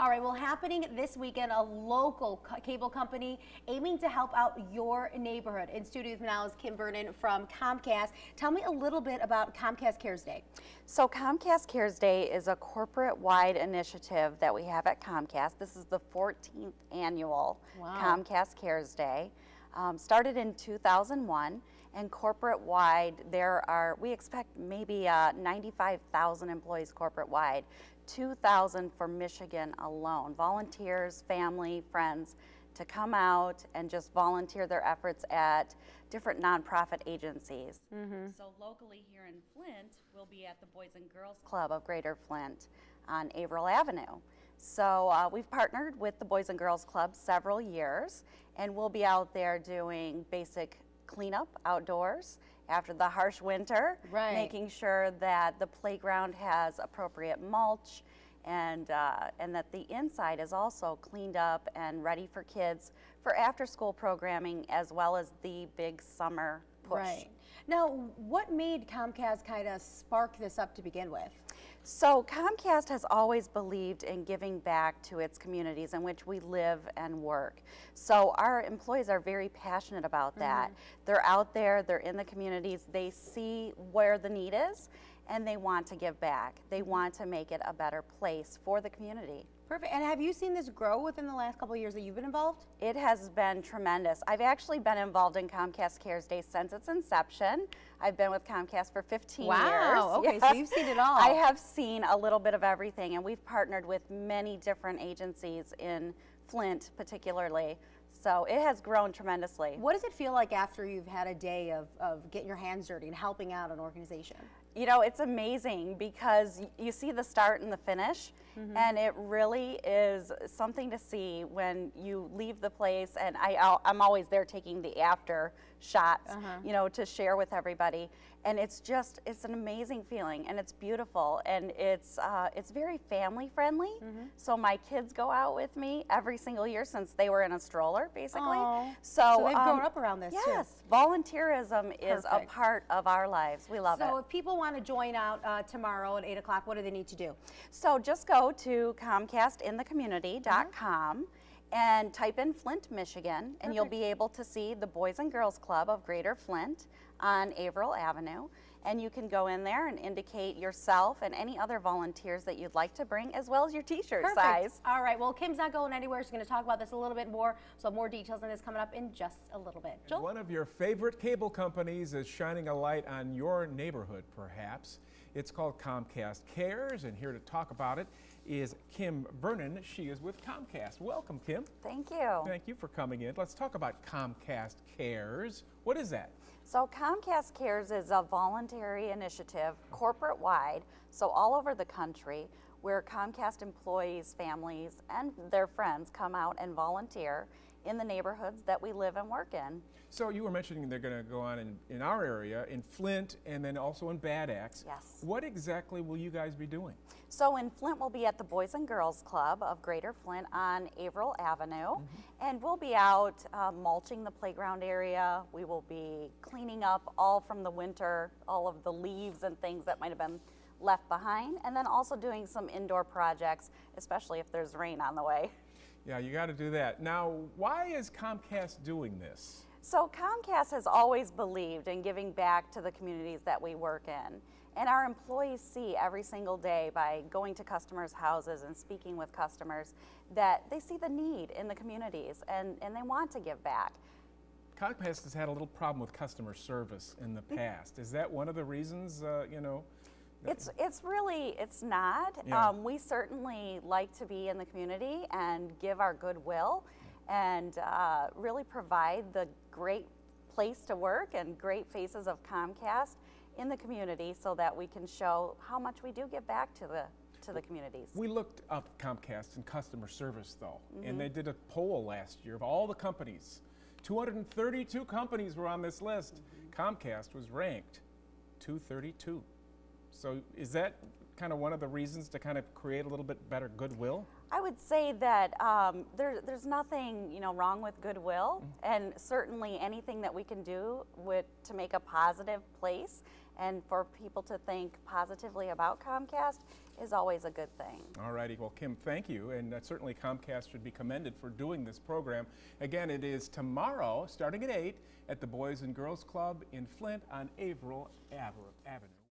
All right, well, happening this weekend, a local cable company aiming to help out your neighborhood. In studio now is Kim Vernon from Comcast. Tell me a little bit about Comcast Cares Day. So Comcast Cares Day is a corporate-wide initiative that we have at Comcast. This is the 14th annual Comcast Cares Day. Started in 2001, and corporate-wide we expect maybe 95,000 employees corporate-wide, 2,000 for Michigan alone. Volunteers, family, friends to come out and just volunteer their efforts at different nonprofit agencies. So locally here in Flint, we'll be at the Boys and Girls Club of Greater Flint on Averill Avenue. So we've partnered with the Boys and Girls Club several years, and we'll be out there doing basic cleanup outdoors after the harsh winter, making sure that the playground has appropriate mulch and that the inside is also cleaned up and ready for kids for after-school programming as well as the big summer push. Right. Now, what made Comcast kind of spark this up to begin with? So Comcast has always believed in giving back to its communities in which we live and work. So our employees are very passionate about that. They're out there, they're in the communities, they see where the need is, and they want to give back. They want to make it a better place for the community. Perfect. And have you seen this grow within the last couple of years that you've been involved? It has been tremendous. I've actually been involved in Comcast Cares Day since its inception. I've been with Comcast for 15 years. Wow, okay, so you've seen it all. I have seen a little bit of everything, and we've partnered with many different agencies in Flint particularly. So it has grown tremendously. What does it feel like after you've had a day of getting your hands dirty and helping out an organization? You know, it's amazing because you see the start and the finish, and it really is something to see when you leave the place, and I'm always there taking the after shots, you know, to share with everybody. And it's an amazing feeling, and it's beautiful, and it's very family friendly. So my kids go out with me every single year since they were in a stroller, basically. So they've grown up around this yes, too. Volunteerism is a part of our lives. We love it. So if people want to join out tomorrow at 8 o'clock, what do they need to do? So just go to ComcastInTheCommunity.com and type in Flint, Michigan, and you'll be able to see the Boys and Girls Club of Greater Flint on Averill Avenue. And you can go in there and indicate yourself and any other volunteers that you'd like to bring, as well as your t-shirt size. All right, well, Kim's not going anywhere. She's going to talk about this a little bit more, so more details on this coming up in just a little bit. Joel? One of your favorite cable companies is shining a light on your neighborhood, perhaps. It's called Comcast Cares, and here to talk about it is Kim Vernon. She is with Comcast. Welcome, Kim. Thank you. Thank you for coming in. Let's talk about Comcast Cares. What is that? So Comcast Cares is a voluntary initiative, corporate-wide, so all over the country, where Comcast employees, families, and their friends come out and volunteer in the neighborhoods that we live and work in. So you were mentioning they're going to go on in our area, in Flint, and then also in Bad Axe. Yes. What exactly will you guys be doing? So in Flint, we'll be at the Boys and Girls Club of Greater Flint on Averill Avenue, and we'll be out mulching the playground area. We will be cleaning up all from the winter, all of the leaves and things that might have been left behind, and then also doing some indoor projects, especially if there's rain on the way. Yeah, you got to do that. Now, why is Comcast doing this? So Comcast has always believed in giving back to the communities that we work in. And our employees see every single day by going to customers' houses and speaking with customers that they see the need in the communities and they want to give back. Comcast has had a little problem with customer service in the past. Is that one of the reasons, you know? It's not. Yeah. We certainly like to be in the community and give our goodwill and really provide the great place to work and great faces of Comcast in the community so that we can show how much we do give back to the communities. We looked up Comcast and customer service though, and they did a poll last year of all the companies. 232 companies were on this list. Comcast was ranked 232. So is that kind of one of the reasons to kind of create a little bit better goodwill? I would say that there's nothing, you know, wrong with goodwill, and certainly anything that we can do to make a positive place and for people to think positively about Comcast is always a good thing. All righty. Well, Kim, thank you. And certainly Comcast should be commended for doing this program. Again, it is tomorrow, starting at 8, at the Boys and Girls Club in Flint on Averill Avenue.